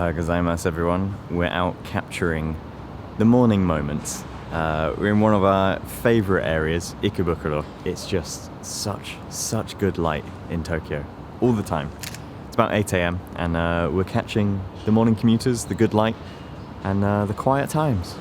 Ohayou gozaimasu everyone. We're out capturing the morning moments. We're in one of our favourite areas, Ikebukuro. It's just such good light in Tokyo, all the time. It's about 8 AM and we're catching the morning commuters, the good light, and the quiet times.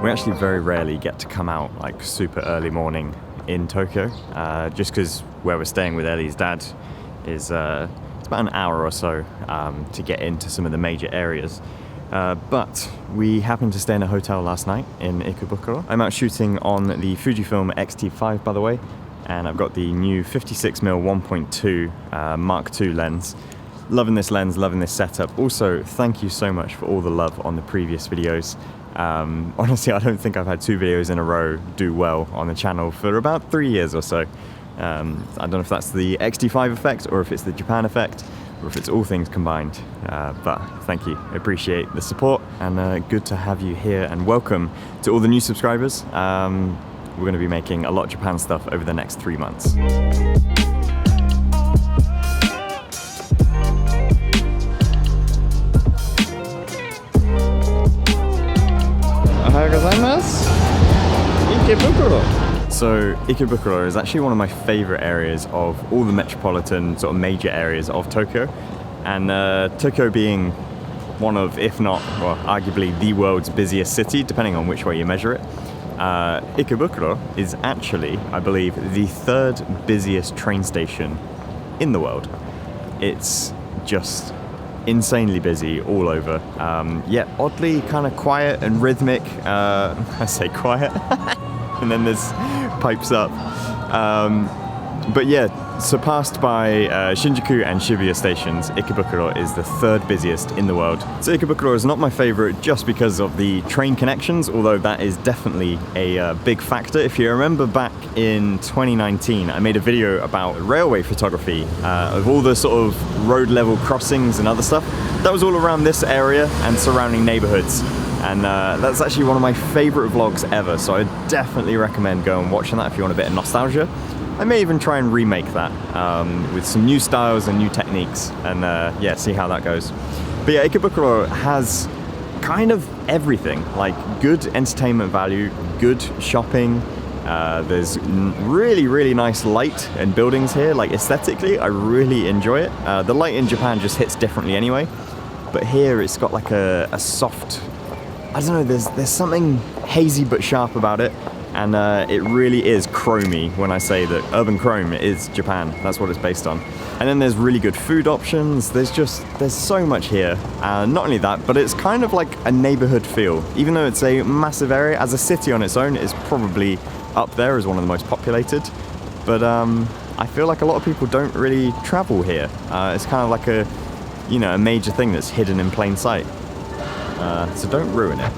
We actually very rarely get to come out like super early morning in Tokyo, just because where we're staying with Ellie's dad is it's about an hour or so to get into some of the major areas. But we happened to stay in a hotel last night in Ikebukuro. I'm out shooting on the Fujifilm X-T5, by the way, and I've got the new 56mm 1.2 Mark II lens. Loving this lens, loving this setup. Also, thank you so much for all the love on the previous videos. Honestly, I don't think I've had 2 videos in a row do well on the channel for about 3 years or so. I don't know if that's the X-T5 effect or if it's the Japan effect or if it's all things combined. But thank you, I appreciate the support, and good to have you here, and welcome to all the new subscribers. We're going to be making a lot of Japan stuff over the next 3 months. Ohayou gozaimasu! Ikebukuro! So Ikebukuro is actually one of my favourite areas of all the metropolitan sort of major areas of Tokyo, and Tokyo being one of, if not, well, arguably the world's busiest city, depending on which way you measure it. Ikebukuro is actually, I believe, the 3rd busiest train station in the world. It's just insanely busy all over, yet oddly kind of quiet and rhythmic. I say quiet and then this pipes up, but yeah, surpassed by Shinjuku and Shibuya stations, Ikebukuro is the 3rd busiest in the world. So Ikebukuro is not my favourite just because of the train connections, although that is definitely a big factor. If you remember back in 2019, I made a video about railway photography, of all the sort of road level crossings and other stuff. That was all around this area and surrounding neighbourhoods. And that's actually one of my favourite vlogs ever, so I definitely recommend going and watching that if you want a bit of nostalgia. I may even try and remake that with some new styles and new techniques, and yeah, see how that goes. But yeah, Ikebukuro has kind of everything, like good entertainment value, good shopping. There's really nice light and buildings here. Like aesthetically, I really enjoy it. The light in Japan just hits differently anyway, but here it's got like a soft, I don't know, there's something hazy but sharp about it. And it really is chromey when I say that urban chrome is Japan. That's what it's based on. And then there's really good food options. There's so much here. Not only that, but it's kind of like a neighborhood feel. Even though it's a massive area, as a city on its own, it's probably up there as one of the most populated. But I feel like a lot of people don't really travel here. It's kind of like a major thing that's hidden in plain sight. So don't ruin it.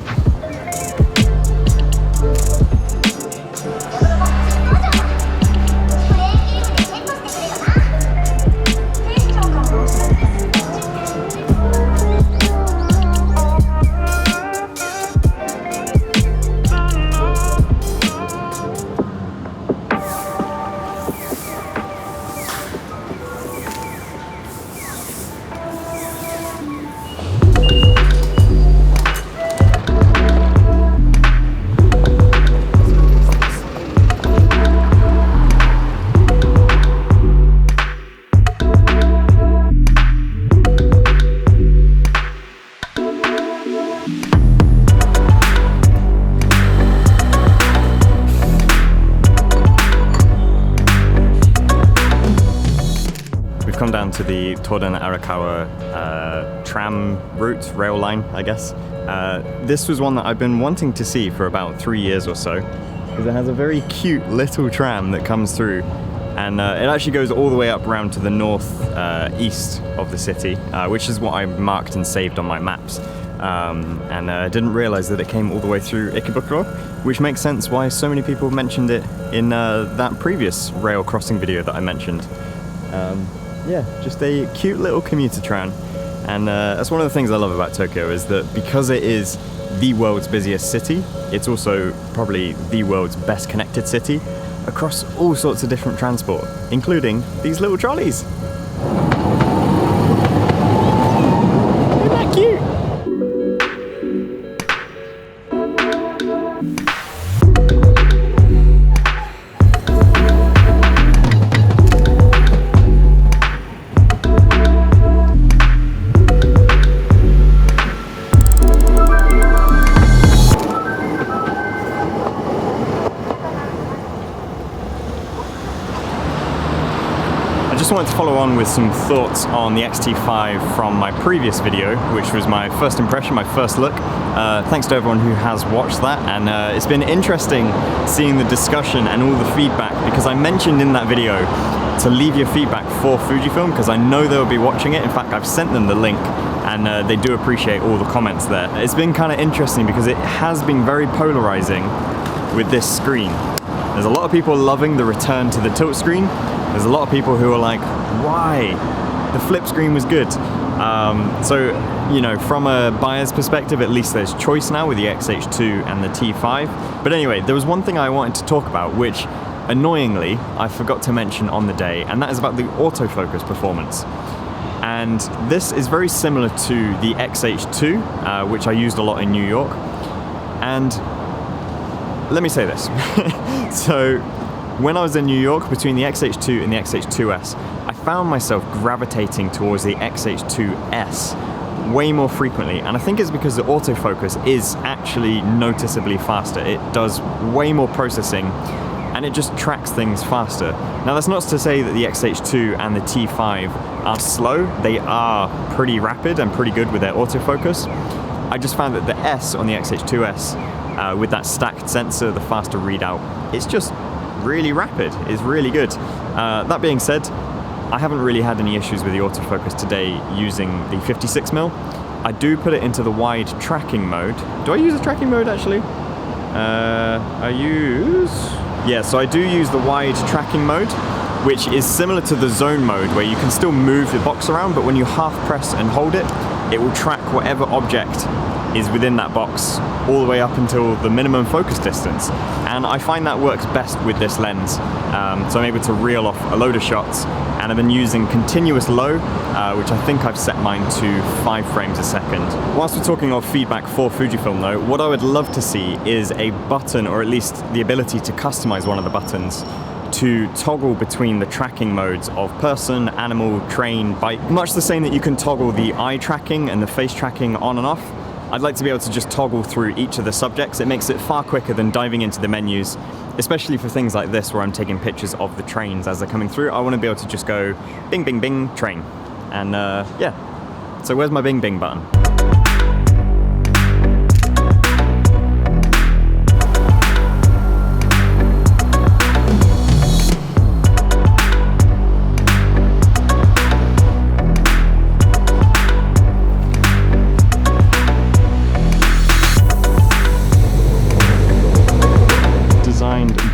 Come down to the Toden Arakawa tram route, rail line, I guess. This was one that I've been wanting to see for about 3 years or so, because it has a very cute little tram that comes through, and it actually goes all the way up around to the north east of the city, which is what I marked and saved on my maps. and didn't realize that it came all the way through Ikebukuro, which makes sense why so many people mentioned it in that previous rail crossing video that I mentioned. Yeah, just a cute little commuter tram, and that's one of the things I love about Tokyo, is that because it is the world's busiest city, it's also probably the world's best connected city across all sorts of different transport, including these little trolleys. Isn't that cute? I just wanted to follow on with some thoughts on the X-T5 from my previous video, which was my first impression, my first look. Thanks to everyone who has watched that, and it's been interesting seeing the discussion and all the feedback, because I mentioned in that video to leave your feedback for Fujifilm, because I know they'll be watching it. In fact, I've sent them the link, and they do appreciate all the comments there. It's been kind of interesting because it has been very polarizing with this screen. There's a lot of people loving the return to the tilt screen. There's a lot of people who are like, why? The flip screen was good. So, you know, from a buyer's perspective, at least there's choice now with the X-H2 and the T5. But anyway, there was one thing I wanted to talk about, which annoyingly I forgot to mention on the day, and that is about the autofocus performance. And this is very similar to the X-H2, which I used a lot in New York. And let me say this. So, when I was in New York, between the X-H2 and the X-H2S, I found myself gravitating towards the X-H2S way more frequently, and I think it's because the autofocus is actually noticeably faster. It does way more processing, and it just tracks things faster. Now, that's not to say that the X-H2 and the T5 are slow. They are pretty rapid and pretty good with their autofocus. I just found that the S on the X-H2S, with that stacked sensor, the faster readout, it's just really rapid. It's really good. That being said, I haven't really had any issues with the autofocus today using the 56mm. I do put it into the wide tracking mode. Do I use the tracking mode actually? Yeah, so I do use the wide tracking mode, which is similar to the zone mode, where you can still move the box around, but when you half press and hold it, it will track whatever object is within that box all the way up until the minimum focus distance. And I find that works best with this lens. So I'm able to reel off a load of shots, and I've been using continuous low, which I think I've set mine to 5 frames a second. Whilst we're talking of feedback for Fujifilm though, what I would love to see is a button, or at least the ability to customize one of the buttons to toggle between the tracking modes of person, animal, train, bike. Much the same that you can toggle the eye tracking and the face tracking on and off. I'd like to be able to just toggle through each of the subjects. It makes it far quicker than diving into the menus, especially for things like this where I'm taking pictures of the trains as they're coming through. I want to be able to just go bing, bing, bing, train. And yeah, so where's my bing, bing button?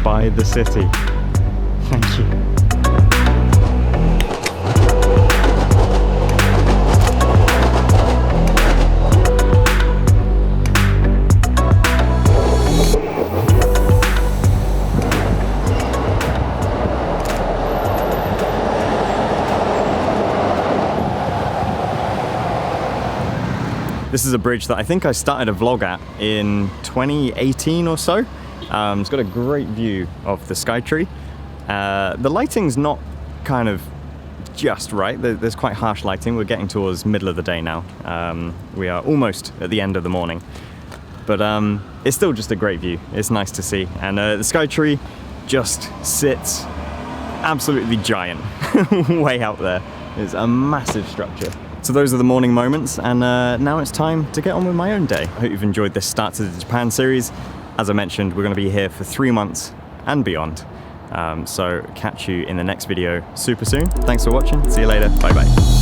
By the city. Thank you. This is a bridge that I think I started a vlog at in 2018 or so. It's got a great view of the Skytree. The lighting's not kind of just right. There's quite harsh lighting. We're getting towards middle of the day now. We are almost at the end of the morning. But it's still just a great view. It's nice to see. And the Skytree just sits absolutely giant way out there. It's a massive structure. So those are the morning moments, and now it's time to get on with my own day. I hope you've enjoyed this Start to the Japan series. As I mentioned, we're going to be here for 3 months and beyond. So catch you in the next video super soon. Thanks for watching. See you later. Bye bye.